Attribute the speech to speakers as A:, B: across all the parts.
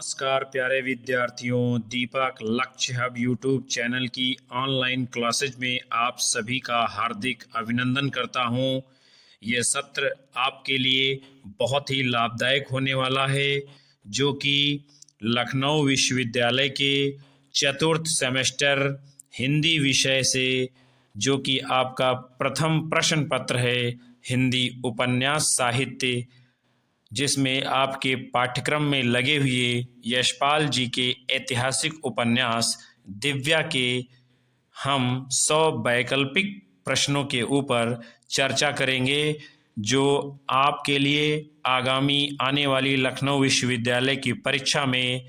A: नमस्कार प्यारे विद्यार्थियों, दीपक लक्ष्य हब यूट्यूब चैनल की ऑनलाइन क्लासेज में आप सभी का हार्दिक अभिनंदन करता हूं। यह सत्र आपके लिए बहुत ही लाभदायक होने वाला है, जो कि लखनऊ विश्वविद्यालय के चतुर्थ सेमेस्टर हिंदी विषय से, जो कि आपका प्रथम प्रश्न पत्र है, हिंदी उपन्यास साहित्य, जिसमें आपके पाठ्यक्रम में लगे हुए यशपाल जी के ऐतिहासिक उपन्यास दिव्या के हम 100 वैकल्पिक प्रश्नों के ऊपर चर्चा करेंगे, जो आपके लिए आगामी आने वाली लखनऊ विश्वविद्यालय की परीक्षा में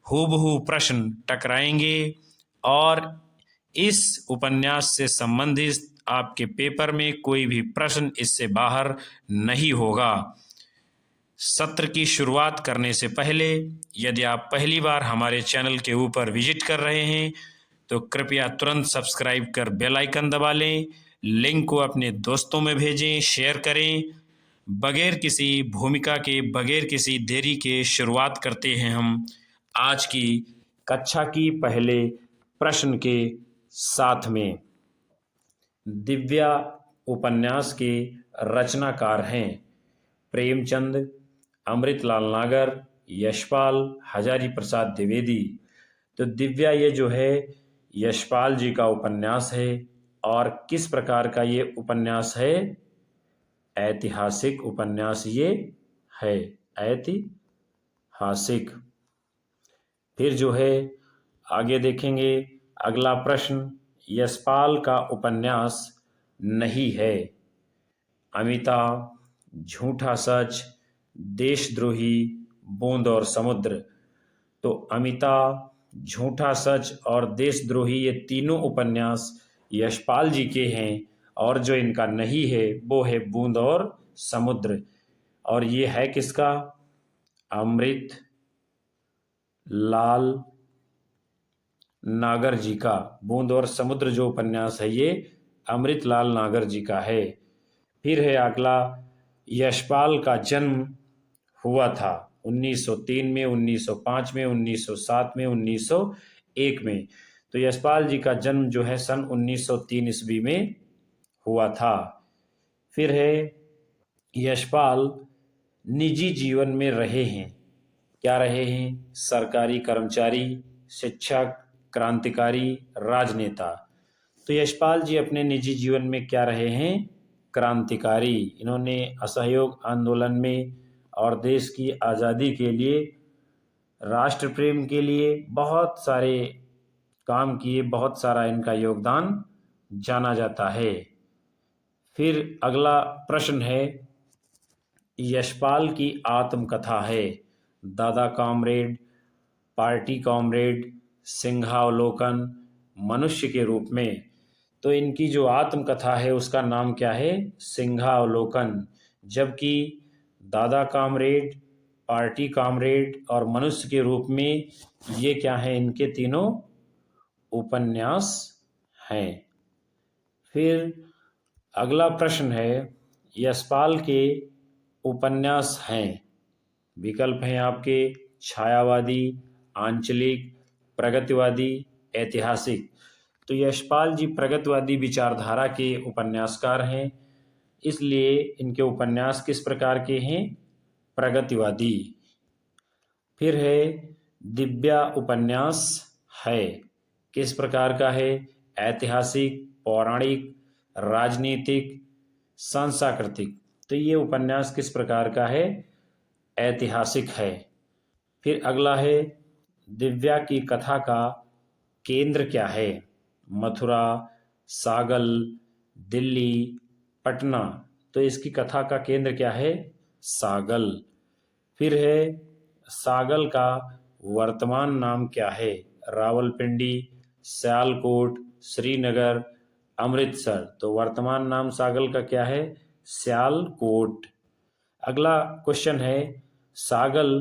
A: हूबहू प्रश्न टकराएंगे और इस उपन्यास से संबंधित आपके पेपर में कोई भी प्रश्न इससे बाहर नहीं होगा। सत्र की शुरुआत करने से पहले यदि आप पहली बार हमारे चैनल के ऊपर विजिट कर रहे हैं तो कृपया तुरंत सब्सक्राइब कर बेल आइकन दबा लें, लिंक को अपने दोस्तों में भेजें, शेयर करें। बगैर किसी भूमिका के, बगैर किसी देरी के शुरुआत करते हैं हम आज की कक्षा की पहले प्रश्न के साथ में। दिव्या उपन्यास के रचनाकार हैं प्रेमचंद, अमृतलाल नागर, यशपाल, हजारी प्रसाद द्विवेदी। तो दिव्या ये जो है यशपाल जी का उपन्यास है। और किस प्रकार का ये उपन्यास है? ऐतिहासिक उपन्यास ये है, ऐतिहासिक। फिर जो है आगे देखेंगे अगला प्रश्न, यशपाल का उपन्यास नहीं है अमिता, झूठा सच, देशद्रोही, बूंद और समुद्र। तो अमिता, झूठा सच और देशद्रोही ये तीनों उपन्यास यशपाल जी के हैं, और जो इनका नहीं है वो है बूंद और समुद्र। और ये है किसका? अमृत लाल नागर जी का। बूंद और समुद्र जो उपन्यास है ये अमृत लाल नागर जी का है। फिर है अगला, यशपाल का जन्म हुआ था 1903 में, 1905 में, 1907 में, 1901 में। तो यशपाल जी का जन्म जो है सन 1903 ईस्वी में हुआ था। फिर है यशपाल निजी जीवन में रहे हैं। क्या रहे हैं? सरकारी कर्मचारी, शिक्षक, क्रांतिकारी, राजनेता। तो यशपाल जी अपने निजी जीवन में क्या रहे हैं? क्रांतिकारी। इन्होंने असहयोग आंदोलन में और देश की आज़ादी के लिए, राष्ट्र प्रेम के लिए बहुत सारे काम किए, बहुत सारा इनका योगदान जाना जाता है। फिर अगला प्रश्न है, यशपाल की आत्मकथा है दादा कॉमरेड, पार्टी कॉमरेड, सिंहावलोकन, मनुष्य के रूप में। तो इनकी जो आत्मकथा है उसका नाम क्या है? सिंहावलोकन। जबकि दादा कॉमरेड, पार्टी कॉमरेड और मनुष्य के रूप में ये क्या हैं? इनके तीनों उपन्यास हैं। फिर अगला प्रश्न है, यशपाल के उपन्यास हैं, विकल्प हैं आपके छायावादी, आंचलिक, प्रगतिवादी, ऐतिहासिक। तो यशपाल जी प्रगतिवादी विचारधारा के उपन्यासकार हैं, इसलिए इनके उपन्यास किस प्रकार के हैं? प्रगतिवादी। फिर है दिव्या उपन्यास है, किस प्रकार का है? ऐतिहासिक, पौराणिक, राजनीतिक, सांस्कृतिक। तो ये उपन्यास किस प्रकार का है? ऐतिहासिक है। फिर अगला है, दिव्या की कथा का केंद्र क्या है? मथुरा, सागल, दिल्ली, पटना। तो इसकी कथा का केंद्र क्या है? सागल। फिर है, सागल का वर्तमान नाम क्या है? रावलपिंडी, सियालकोट, श्रीनगर, अमृतसर। तो वर्तमान नाम सागल का क्या है? सियालकोट। अगला क्वेश्चन है, सागल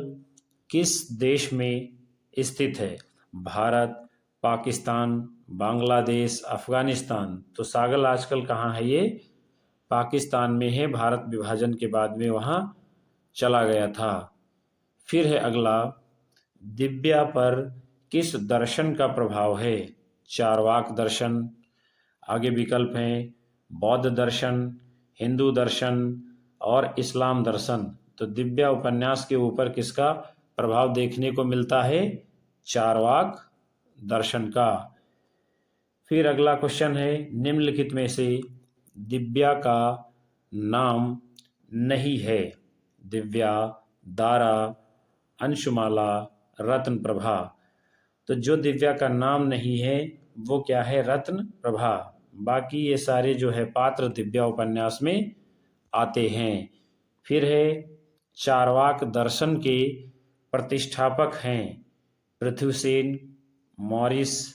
A: किस देश में स्थित है? भारत, पाकिस्तान, बांग्लादेश, अफगानिस्तान। तो सागल आजकल कहाँ है? ये पाकिस्तान में है, भारत विभाजन के बाद में वहाँ चला गया था। फिर है अगला, दिव्या पर किस दर्शन का प्रभाव है? चारवाक दर्शन, आगे विकल्प हैं बौद्ध दर्शन, हिंदू दर्शन और इस्लाम दर्शन। तो दिव्या उपन्यास के ऊपर किसका प्रभाव देखने को मिलता है? चारवाक दर्शन का। फिर अगला क्वेश्चन है, निम्नलिखित में से दिव्या का नाम नहीं है? दिव्या, दारा, अंशुमाला, रत्न प्रभा। तो जो दिव्या का नाम नहीं है वो क्या है? रत्न प्रभा। बाकी ये सारे जो है पात्र दिव्या उपन्यास में आते हैं। फिर है चारवाक दर्शन के प्रतिष्ठापक हैं पृथुसेन, मॉरिस,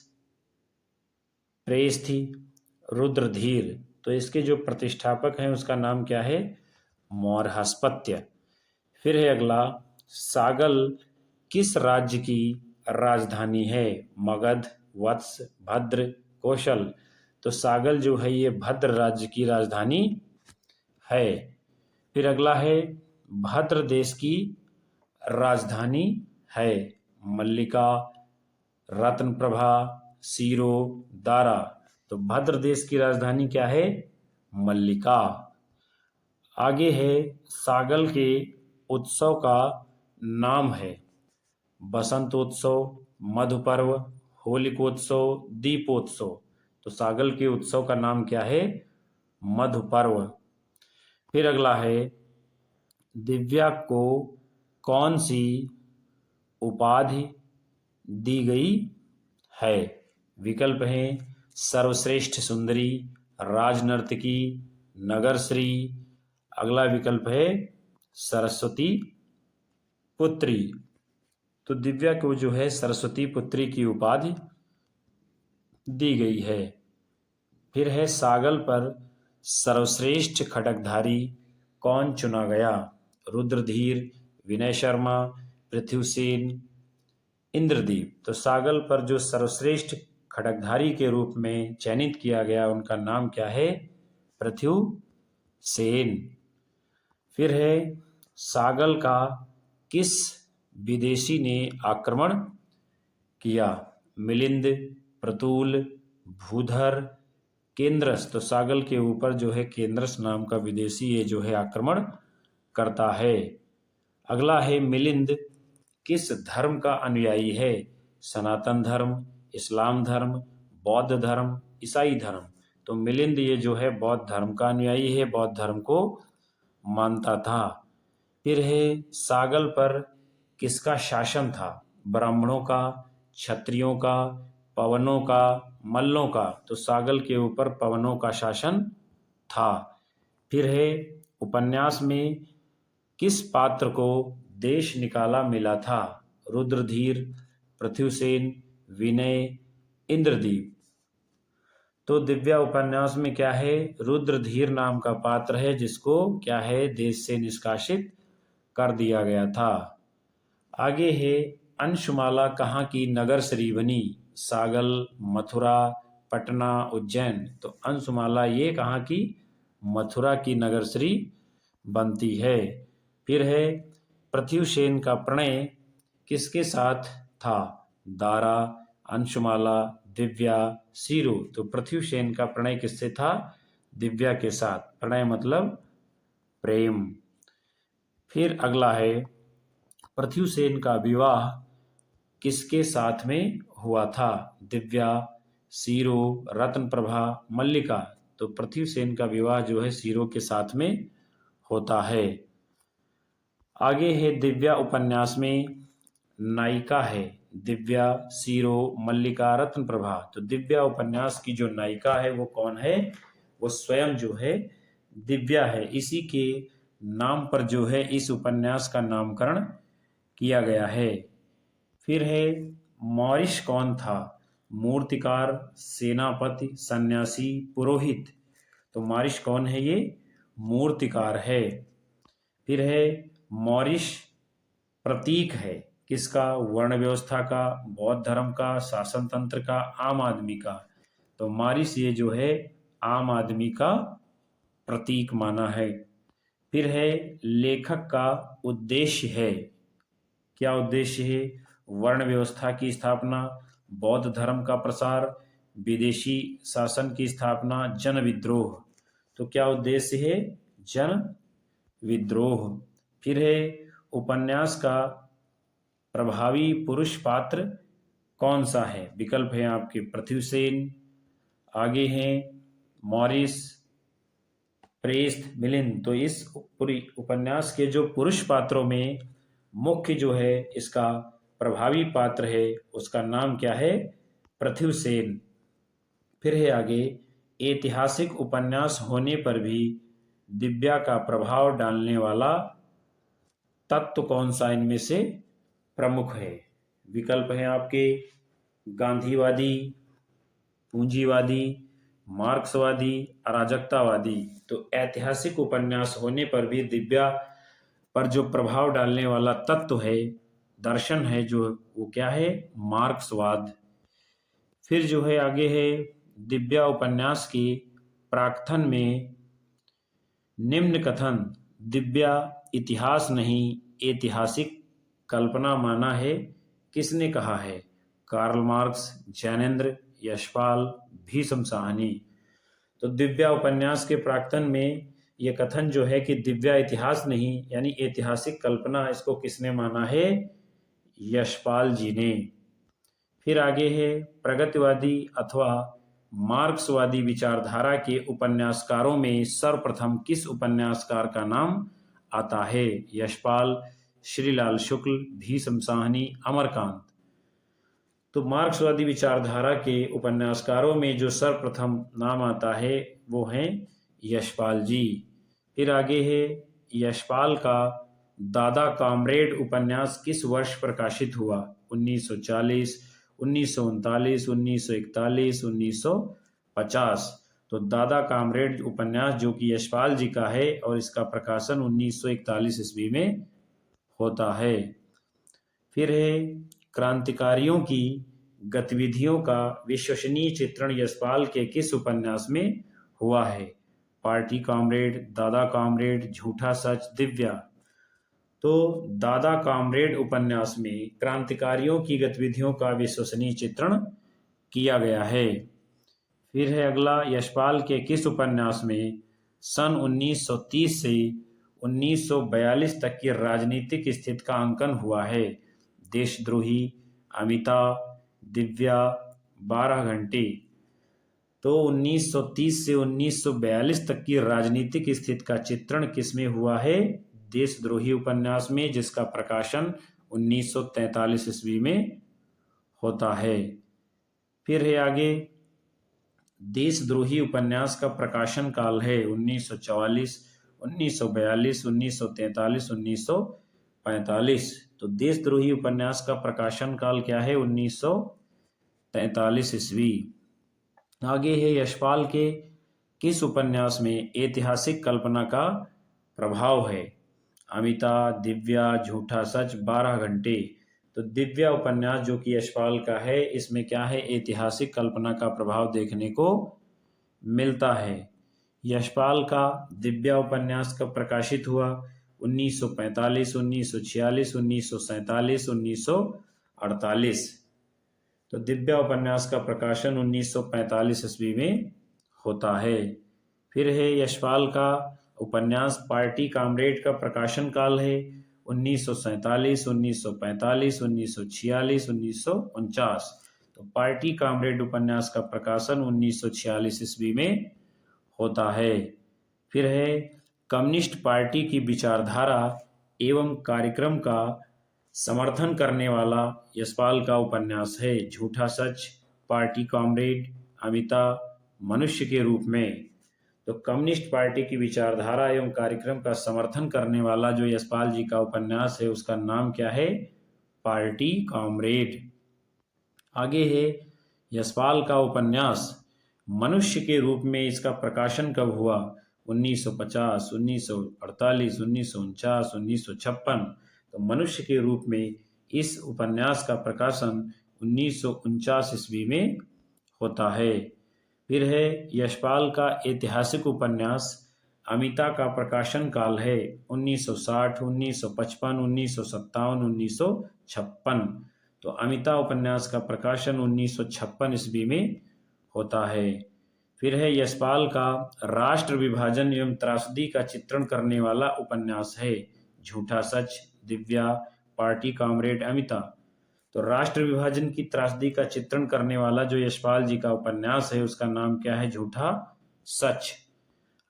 A: प्रेस्थी, रुद्रधीर। तो इसके जो प्रतिष्ठापक हैं उसका नाम क्या है? मौर्यस्पत्य। फिर है अगला, सागल किस राज्य की राजधानी है? मगध, वत्स, भद्र, कौशल। तो सागल जो है ये भद्र राज्य की राजधानी है। फिर अगला है, भद्र देश की राजधानी है? मल्लिका, रत्नप्रभा, सीरो, दारा। तो भद्र देश की राजधानी क्या है? मल्लिका। आगे है, सागल के उत्सव का नाम है? बसंतोत्सव, मधुपर्व, होलिकोत्सव, दीपोत्सव। तो सागल के उत्सव का नाम क्या है? मधुपर्व। फिर अगला है, दिव्या को कौन सी उपाधि दी गई है? विकल्प हैं सर्वश्रेष्ठ सुंदरी, राजनर्तकी, नगरश्री। अगला विकल्प है सरस्वती पुत्री। तो दिव्या को जो है सरस्वती पुत्री की उपाधि दी गई है। फिर है, सागल पर सर्वश्रेष्ठ खड्गधारी कौन चुना गया? रुद्रधीर, विनय शर्मा, पृथ्वीसेन, इंद्रदीप। तो सागल पर जो सर्वश्रेष्ठ खड्गधारी के रूप में चयनित किया गया उनका नाम क्या है? पृथ्वीसेन। फिर है, सागल का किस विदेशी ने आक्रमण किया? मिलिंद, प्रतूल, भूधर, केंद्रस। तो सागल के ऊपर जो है केंद्रस नाम का विदेशी ये जो है आक्रमण करता है। अगला है, मिलिंद किस धर्म का अनुयायी है? सनातन धर्म, इस्लाम धर्म, बौद्ध धर्म, ईसाई धर्म। तो मिलिंद ये जो है बौद्ध धर्म का अनुयायी है, बौद्ध धर्म को मानता था। फिर है, सागल पर किसका शासन था? ब्राह्मणों का, क्षत्रियों का, पवनों का, मल्लों का। तो सागल के ऊपर पवनों का शासन था। फिर है, उपन्यास में किस पात्र को देश निकाला मिला था? रुद्रधीर, पृथ्वीसेन, विनय, इंद्रदीप। तो दिव्या उपन्यास में क्या है? रुद्रधीर नाम का पात्र है जिसको क्या है? देश से निष्कासित कर दिया गया था। आगे है, अंशुमाला कहाँ की नगर श्री बनी? सागल, मथुरा, पटना, उज्जैन। तो अंशुमाला ये कहाँ की? मथुरा की नगर श्री बनती है। फिर है, पृथ्वीसेन का प्रणय किसके साथ था? दारा, अंशुमाला, दिव्या, सीरो। तो पृथ्वीसेन का प्रणय किससे था? दिव्या के साथ। प्रणय मतलब प्रेम। फिर अगला है, पृथ्वीसेन का विवाह किसके साथ में हुआ था? दिव्या, सीरो, रत्नप्रभा, मल्लिका। तो पृथ्वीसेन का विवाह जो है सीरो के साथ में होता है। आगे है, दिव्या उपन्यास में नायिका है? दिव्या, सीरो, मल्लिका, रत्नप्रभा। तो दिव्या उपन्यास की जो नायिका है वो कौन है? वो स्वयं जो है दिव्या है। इसी के नाम पर जो है इस उपन्यास का नामकरण किया गया है। फिर है, मॉरिस कौन था? मूर्तिकार, सेनापति, सन्यासी, पुरोहित। तो मॉरिस कौन है? ये मूर्तिकार है। फिर है, मॉरिस प्रतीक है किसका? वर्ण व्यवस्था का, बौद्ध धर्म का, शासन तंत्र का, आम आदमी का। तो मॉरिस ये जो है आम आदमी का प्रतीक माना है। फिर है, लेखक का उद्देश्य है? क्या उद्देश्य है? वर्ण व्यवस्था की स्थापना, बौद्ध धर्म का प्रसार, विदेशी शासन की स्थापना, जन विद्रोह। तो क्या उद्देश्य है? जन विद्रोह। फिर है उपन्यास का प्रभावी पुरुष पात्र कौन सा है? विकल्प है आपके पृथ्वीसेन, आगे हैं मॉरिस, प्रेस्त, मिलिंद। तो इस पूरी उपन्यास के जो पुरुष पात्रों में मुख्य जो है इसका प्रभावी पात्र है उसका नाम क्या है? पृथ्वीसेन। फिर है आगे, ऐतिहासिक उपन्यास होने पर भी दिव्या का प्रभाव डालने वाला तत्व कौन सा इनमें से प्रमुख है? विकल्प हैं आपके गांधीवादी, पूंजीवादी, मार्क्सवादी, अराजकतावादी। तो ऐतिहासिक उपन्यास होने पर भी दिव्या पर जो प्रभाव डालने वाला तत्व है, दर्शन है जो, वो क्या है? मार्क्सवाद। फिर जो है आगे है दिव्या उपन्यास की प्राकथन में निम्न कथन दिव्या इतिहास नहीं ऐतिहासिक कल्पना माना है, किसने कहा है? Karl Marx, Gyanendra, Yashpal, Bhisham Sahni. तो दिव्या उपन्यास के प्राक्तन में ये कथन जो है कि दिव्या इतिहास नहीं यानी ऐतिहासिक कल्पना, इसको किसने माना है? यशपाल जी ने। फिर आगे है प्रगतिवादी अथवा मार्क्सवादी विचारधारा के उपन्यासकारों में सर्वप्रथम किस उपन्यासकार का नाम आता है? यशपाल, श्रीलाल शुक्ल, भीष्म साहनी, अमरकांत। तो मार्क्सवादी विचारधारा के उपन्यासकारों में जो सर्वप्रथम नाम आता है वो हैं यशपाल जी। फिर आगे है यशपाल का दादा कामरेड उपन्यास किस वर्ष प्रकाशित हुआ? 1940, 1939, 1941, 1950। तो दादा कामरेड उपन्यास जो कि यशपाल जी का है और इसका प्रकाशन 1941 ईस्वी में होता है। फिर है क्रांतिकारियों की गतिविधियों का विश्वसनीय चित्रण यशपाल के किस उपन्यास में हुआ है? पार्टी कामरेड, दादा कामरेड, झूठा सच, दिव्या। तो दादा कामरेड उपन्यास में क्रांतिकारियों की गतिविधियों का विश्वसनीय चित्रण किया गया है। फिर है अगला, यशपाल के किस उपन्यास में सन 1930 से 1942 तक की राजनीतिक स्थिति का अंकन हुआ है? देशद्रोही, अमिता, दिव्या, 12 घंटे। तो 1930 से 1942 तक की राजनीतिक स्थिति का चित्रण किसमें हुआ है? देशद्रोही उपन्यास में, जिसका प्रकाशन 1943 ईस्वी में होता है। फिर है आगे, देशद्रोही उपन्यास का प्रकाशन काल है 1944, 1942, 1943, 1945। तो देशद्रोही उपन्यास का प्रकाशन काल क्या है? 1943 ईस्वी। आगे है यशपाल के किस उपन्यास में ऐतिहासिक कल्पना का प्रभाव है? अमिता, दिव्या, झूठा सच, 12 घंटे। तो दिव्या उपन्यास जो कि यशपाल का है, इसमें क्या है? ऐतिहासिक कल्पना का प्रभाव देखने को मिलता है। यशपाल का दिव्या उपन्यास कब प्रकाशित हुआ? 1945, 1946, 1947, 1948। तो दिव्या उपन्यास का प्रकाशन 1945 ईस्वी में होता है। फिर है यशपाल का उपन्यास पार्टी कामरेड का प्रकाशन काल है 1947, 1945, 1946, 1949। तो पार्टी कामरेड उपन्यास का प्रकाशन 1946 ईस्वी में होता है। फिर है कम्युनिस्ट पार्टी की विचारधारा एवं कार्यक्रम का समर्थन करने वाला यशपाल का उपन्यास है झूठा सच, पार्टी कामरेड, अमिता, मनुष्य के रूप में। तो कम्युनिस्ट पार्टी की विचारधारा एवं कार्यक्रम का समर्थन करने वाला जो यशपाल जी का उपन्यास है उसका नाम क्या है? Party comrade. आगे है यशपाल का उपन्यास मनुष्य के रूप में, इसका प्रकाशन कब हुआ? 1950, 1948, 1949, 1956। तो मनुष्य के रूप में इस उपन्यास का प्रकाशन 1949 ईस्वी में होता है। फिर है यशपाल का ऐतिहासिक उपन्यास अमिता का प्रकाशन काल है 1960, 1955, 1957, 1956। तो अमिता उपन्यास का प्रकाशन 1956 ईस्वी में होता है। फिर है यशपाल का राष्ट्र विभाजन एवं त्रासदी का चित्रण करने वाला उपन्यास है झूठा सच, दिव्या, पार्टी कॉमरेड, अमिता। तो राष्ट्र विभाजन की त्रासदी का चित्रण करने वाला जो यशपाल जी का उपन्यास है उसका नाम क्या है? झूठा सच।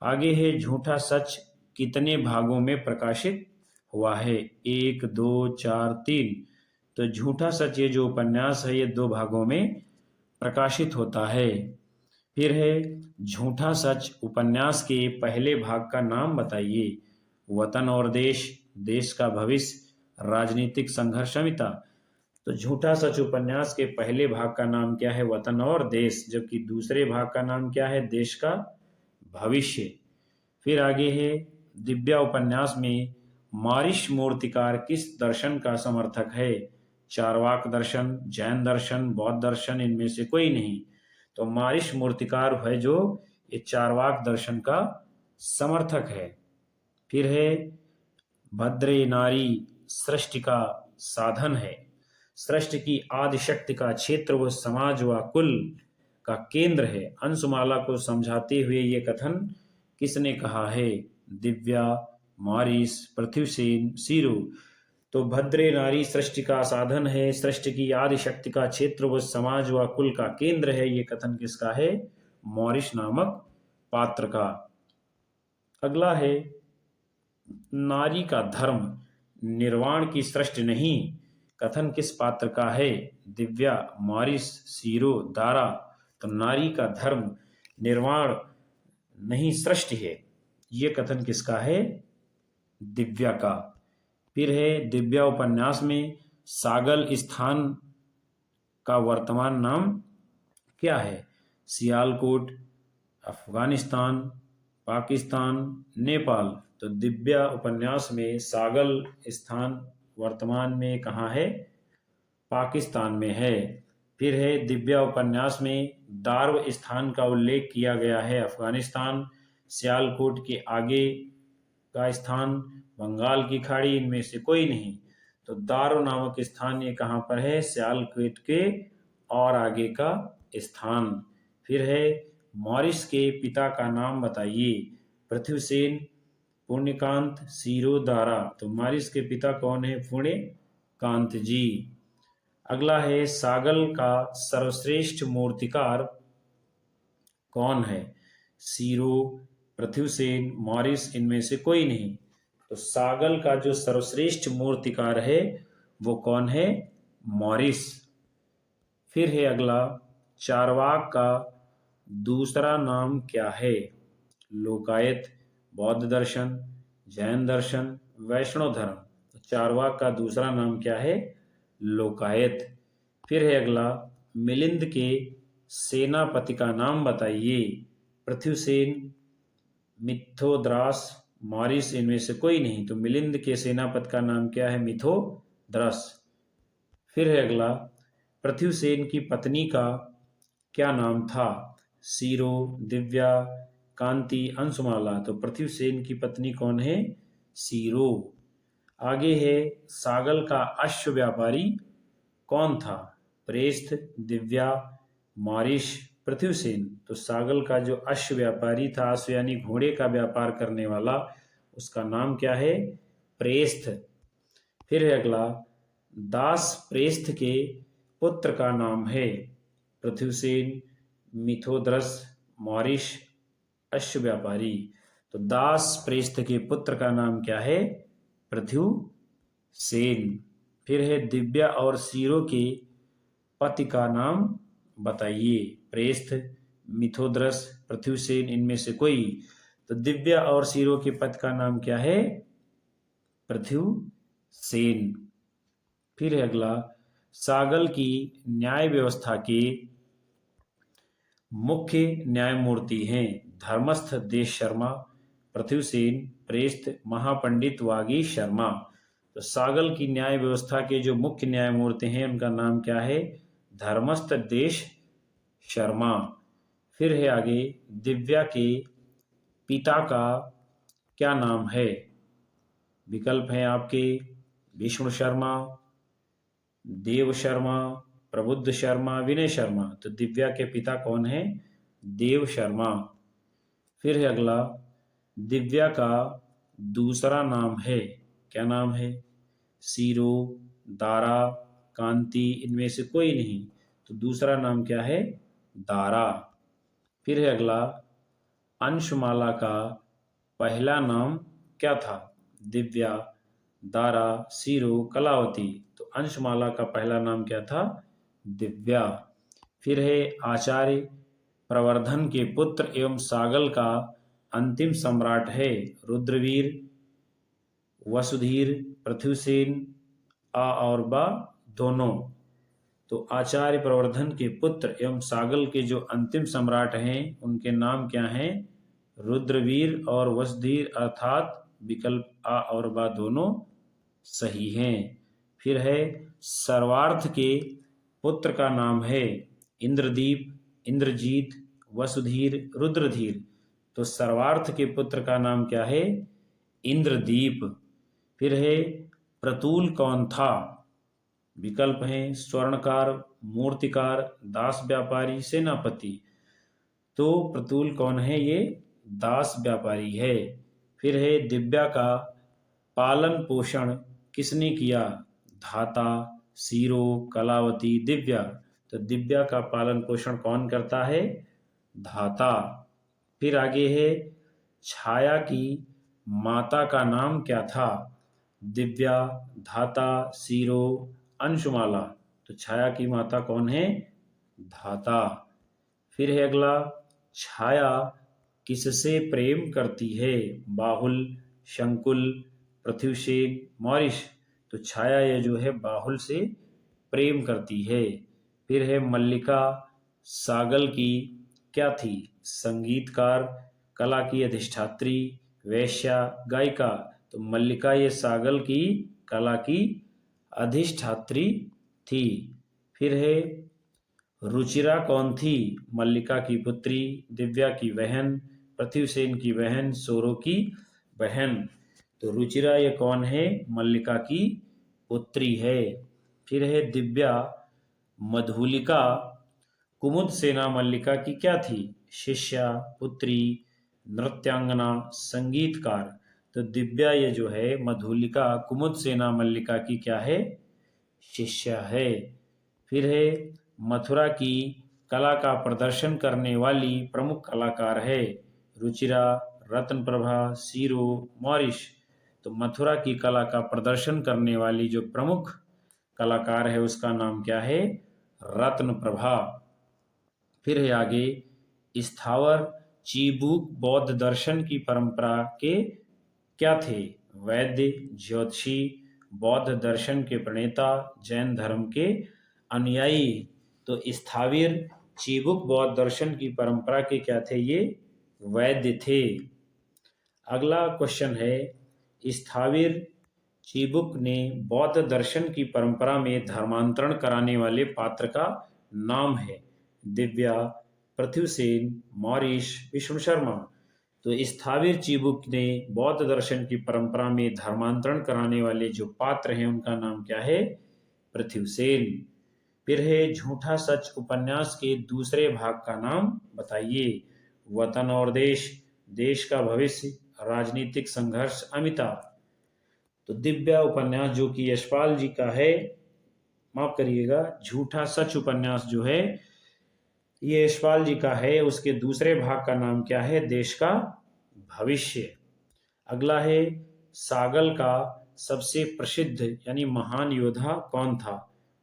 A: आगे है झूठा सच कितने भागों में प्रकाशित हुआ है? 1, 2, 4, 3। तो झूठा सच ये जो उपन्यास है ये 2 भागों में प्रकाशित होता है। फिर है झूठा सच उपन्यास के पहले भाग का नाम बताइए। वतन और देश, देश का भविष्य, राजनीतिक संघर्ष, अमिता। तो झूठा सच उपन्यास के पहले भाग का नाम क्या है? वतन और देश। जबकि दूसरे भाग का नाम क्या है? देश का भविष्य। फिर आगे है दिव्या उपन्यास में मारिश मूर्तिकार किस दर्शन का समर्थक है? चारवाक दर्शन, जैन दर्शन, बौद्ध दर्शन, इनमें से कोई नहीं। तो मारिश मूर्तिकार है जो ये चारवाक दर्शन का समर्थक है। फिर है भद्रे नारी सृष्टि का साधन है। सृष्टि की आदि शक्ति का क्षेत्र व समाज व कुल का केंद्र है। अंशुमाला को समझाते हुए ये कथन किसने कहा है? दिव्या, मारिस, पृथ्वीसेन, सीरो। तो भद्रे नारी सृष्टि का साधन है, सृष्टि की आदि शक्ति का क्षेत्र व समाज व कुल का केंद्र है, ये कथन किसका है? मॉरिस नामक पात्र का। अगला है नारी का धर्म निर्वाण की सृष्टि नहीं, कथन किस पात्र का है? दिव्या, मॉरिस, सीरो, दारा। तो नारी का धर्म निर्वाण नहीं सृष्टि है, ये कथन किसका है? दिव्या का। फिर है दिव्या उपन्यास में सागल स्थान का वर्तमान नाम क्या है? सियालकोट, अफगानिस्तान, पाकिस्तान, नेपाल। तो दिव्या उपन्यास में सागल स्थान वर्तमान में कहाँ है? पाकिस्तान में है। फिर है दिव्या उपन्यास में दार्व स्थान का उल्लेख किया गया है अफगानिस्तान, सियालकोट के आगे का स्थान बंगाल की खाड़ी, इनमें से कोई नहीं। तो दार्व नामक स्थान ये कहाँ पर है? सियालकोट के और आगे का स्थान। फिर है मॉरिस के पिता का नाम बताइए। पृथ्वीसेन, पुण्यकांत, सीरो, दारा। तो मॉरिस के पिता कौन है? पुण्यकांत जी। अगला है सागल का सर्वश्रेष्ठ मूर्तिकार कौन है? सीरो, पृथ्वीसेन, मॉरिस, इनमें से कोई नहीं। तो सागल का जो सर्वश्रेष्ठ मूर्तिकार है वो कौन है? मॉरिस। फिर है अगला चारवाक का दूसरा नाम क्या है? लोकायत, बौद्ध दर्शन, जैन दर्शन, वैष्णव धर्म। तो चारवाक का दूसरा नाम क्या है? लोकायत। फिर है अगला मिलिंद के सेनापति का नाम बताइए। पृथ्वीसेन, मिथोद्रास, मॉरिस, इनमें से कोई नहीं। तो मिलिंद के सेनापति का नाम क्या है? मिथोद्रस। फिर है अगला पृथ्वीसेन की पत्नी का क्या नाम था? सीरो, दिव्या, कांति, अंशुमाला। तो पृथ्वीसेन की पत्नी कौन है? सीरो। आगे है सागल का अश्व व्यापारी कौन था? प्रेस्थ, दिव्या, मॉरिस, पृथ्वीसेन। तो सागल का जो अश्व व्यापारी था, अश्व यानी घोड़े का व्यापार करने वाला, उसका नाम क्या है? प्रेस्थ। फिर है अगला दास प्रेस्थ के पुत्र का नाम है। पृथ्वीसेन, मिथोद्रस, मॉरिस, अश्व व्यापारी। तो दास प्रेस्थ के पुत्र का नाम क्या है? पृथ्वीसेन। फिर है दिव्या और सीरो के पति का नाम बताइए। प्रेस्थ, मिथोद्रस, पृथ्वीसेन, इनमें से कोई। तो दिव्या और सीरो के पति का नाम क्या है? पृथ्वीसेन। फिर है अगला सागल की न्याय व्यवस्था के मुख्य न्यायमूर्ति हैं। धर्मस्थ देश शर्मा, पृथ्वीसेन, प्रेस्थ, महापंडित वागीश शर्मा। तो सागल की न्याय व्यवस्था के जो मुख्य न्यायमूर्ति हैं उनका नाम क्या है? धर्मस्थ देश शर्मा। फिर है आगे दिव्या के पिता का क्या नाम है? विकल्प हैं आपके विष्णु शर्मा, देव शर्मा, प्रबुद्ध शर्मा, विनय शर्मा। तो दिव्या के पिता कौन है? देव शर्मा। फिर है अगला, दिव्या का दूसरा नाम है, क्या नाम है? सीरो, दारा, कांति, इनमें से कोई नहीं। तो दूसरा नाम क्या है? दारा। फिर है अगला, अंशमाला का पहला नाम क्या था? दिव्या, दारा, सीरो, कलावती। तो अंशमाला का पहला नाम क्या था? दिव्या। फिर है आचार्य प्रवर्धन के पुत्र एवं सागल का अंतिम सम्राट है रुद्रवीर, वसुधीर, पृथ्वीसेन, आ और बा दोनों। तो आचार्य प्रवर्धन के पुत्र एवं सागल के जो अंतिम सम्राट हैं उनके नाम क्या हैं? रुद्रवीर और वसुधीर, अर्थात विकल्प आ और बा दोनों सही हैं। फिर है सर्वार्थ के पुत्र का नाम है इंद्रदीप, इंद्रजीत, वसुधीर, रुद्रधीर। तो सर्वार्थ के पुत्र का नाम क्या है? इंद्रदीप। फिर है प्रतूल कौन था? विकल्प हैं स्वर्णकार, मूर्तिकार, दास व्यापारी, सेनापति। तो प्रतूल कौन है? ये दास व्यापारी है। फिर है दिव्या का पालन पोषण किसने किया? धाता, सीरो, कलावती, दिव्या। तो दिव्या का पालन पोषण कौन करता है? धाता। फिर आगे है छाया की माता का नाम क्या था? दिव्या, धाता, सीरो, अंशुमाला। तो छाया की माता कौन है? धाता। फिर है अगला, छाया किससे प्रेम करती है? बाहुल, शंकुल, पृथ्वीसेन, मॉरिश। तो छाया ये जो है बाहुल से प्रेम करती है। फिर है मल्लिका सागल की क्या थी? संगीतकार, कला की अधिष्ठात्री, वेश्या, गायिका। तो मल्लिका ये सागल की कला की अधिष्ठात्री थी। फिर है रुचिरा कौन थी? मल्लिका की पुत्री, दिव्या की बहन, पृथ्वीसेन की बहन, सौरो की बहन। तो रुचिरा ये कौन है? मल्लिका की पुत्री है। फिर है दिव्या मधुलिका कुमुद सेना मल्लिका की क्या थी? शिष्या, पुत्री, नृत्यांगना, संगीतकार। तो दिव्या ये जो है मधुलिका कुमुद सेना मल्लिका की क्या है? शिष्या है। फिर है मथुरा की कला का प्रदर्शन करने वाली प्रमुख कलाकार है रुचिरा, रत्न प्रभा, सीरो, मॉरिश। तो मथुरा की कला का प्रदर्शन करने वाली जो प्रमुख कलाकार है उसका नाम क्या है? रत्न प्रभा। फिर है आगे, स्थावर चीबूक बौद्ध दर्शन की परंपरा के क्या थे? वैद्य, ज्योतिषी, बौद्ध दर्शन के प्रणेता, जैन धर्म के अनुयायी। तो स्थाविर चीबुक बौद्ध दर्शन की परंपरा के क्या थे? ये वैद्य थे। अगला क्वेश्चन है, स्थाविर चीबुक ने बौद्ध दर्शन की परंपरा में धर्मांतरण कराने वाले पात्र का नाम है? दिव्या, पृथ्वीसेन, मॉरिश, विष्णु शर्मा। तो स्थाविर चीबुक ने बौद्ध दर्शन की परंपरा में धर्मांतरण कराने वाले जो पात्र हैं उनका नाम क्या है? पृथ्वीसेन। फिर है झूठा सच उपन्यास के दूसरे भाग का नाम बताइए। वतन और देश, देश का भविष्य, राजनीतिक संघर्ष, अमिता। तो दिव्या उपन्यास जो कि यशपाल जी का है, माफ करिएगा, झूठा सच उपन्यास जो है ये यशपाल जी का है, उसके दूसरे भाग का नाम क्या है? देश का भविष्य। अगला है सागल का सबसे प्रसिद्ध यानी महान योद्धा कौन था?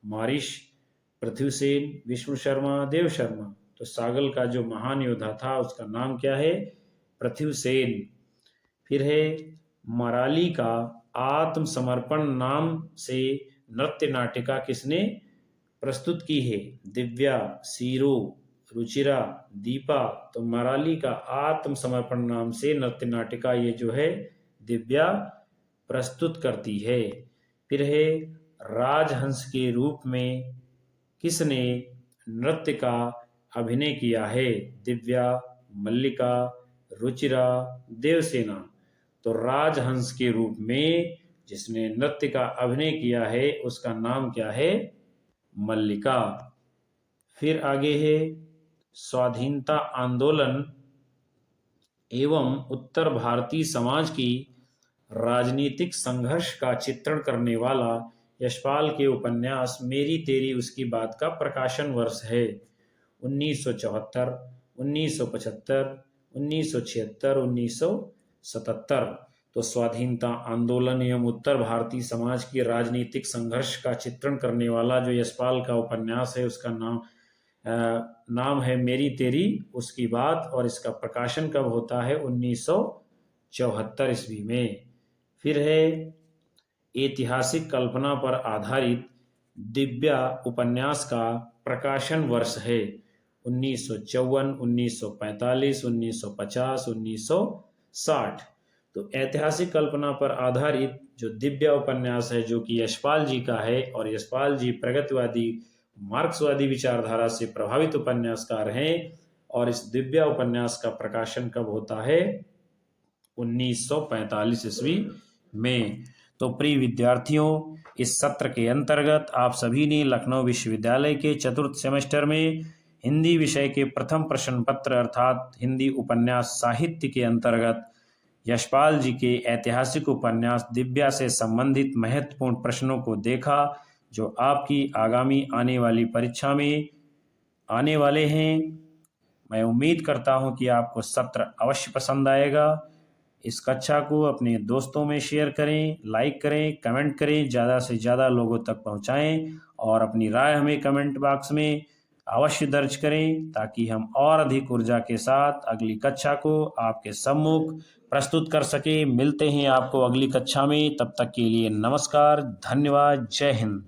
A: मारिश, पृथ्वीसेन, विष्णु शर्मा, देव शर्मा। तो सागल का जो महान योद्धा था उसका नाम क्या है? पृथ्वीसेन। फिर है मराली का आत्मसमर्पण नाम से नृत्य नाटिका किसने प्रस्तुत की है? दिव्या, सीरो, रुचिरा, दीपा। तो मराली का आत्मसमर्पण नाम से नृत्य नाटिका ये जो है दिव्या प्रस्तुत करती है। फिर है राजहंस के रूप में किसने नृत्य का अभिनय किया है? दिव्या, मल्लिका, रुचिरा, देवसेना। तो राजहंस के रूप में जिसने नृत्य का अभिनय किया है उसका नाम क्या है? मल्लिका। फिर आगे है स्वाधीनता आंदोलन एवं उत्तर भारतीय समाज की राजनीतिक संघर्ष का चित्रण करने वाला यशपाल के उपन्यास मेरी तेरी उसकी बात का प्रकाशन वर्ष है 1974, 1975, 1976, 1977। तो स्वाधीनता आंदोलन एवं उत्तर भारतीय समाज की राजनीतिक संघर्ष का चित्रण करने वाला जो यशपाल का उपन्यास है उसका नाम है मेरी तेरी उसकी बात, और इसका प्रकाशन कब होता है? 1974 ईस्वी में। फिर है ऐतिहासिक कल्पना पर आधारित दिव्या उपन्यास का प्रकाशन वर्ष है 1954, 1945, 1950, 1960। तो ऐतिहासिक कल्पना पर आधारित जो दिव्या उपन्यास है जो कि यशपाल जी का है, और यशपाल जी प्रगतिवादी मार्क्सवादी विचारधारा से प्रभावित उपन्यासकार हैं, और इस दिव्या उपन्यास का प्रकाशन कब होता है? 1945 ईस्वी में। तो प्रिय विद्यार्थियों, इस सत्र के अंतर्गत आप सभी ने लखनऊ विश्वविद्यालय के चतुर्थ सेमेस्टर में हिंदी विषय के प्रथम प्रश्न पत्र अर्थात हिंदी उपन्यास साहित्य के अंतर्गत यशपाल जी के ऐतिहासिक उपन्यास दिव्या से संबंधित महत्वपूर्ण प्रश्नों को देखा, जो आपकी आगामी आने वाली परीक्षा में आने वाले हैं। मैं उम्मीद करता हूं कि आपको सत्र अवश्य पसंद आएगा। इस कक्षा को अपने दोस्तों में शेयर करें, लाइक करें, कमेंट करें, ज़्यादा से ज़्यादा लोगों तक पहुंचाएं, और अपनी राय हमें कमेंट बॉक्स में अवश्य दर्ज करें, ताकि हम और अधिक ऊर्जा के साथ अगली कक्षा को आपके सम्मुख प्रस्तुत कर सकें। मिलते हैं आपको अगली कक्षा में, तब तक के लिए नमस्कार, धन्यवाद, जय हिंद।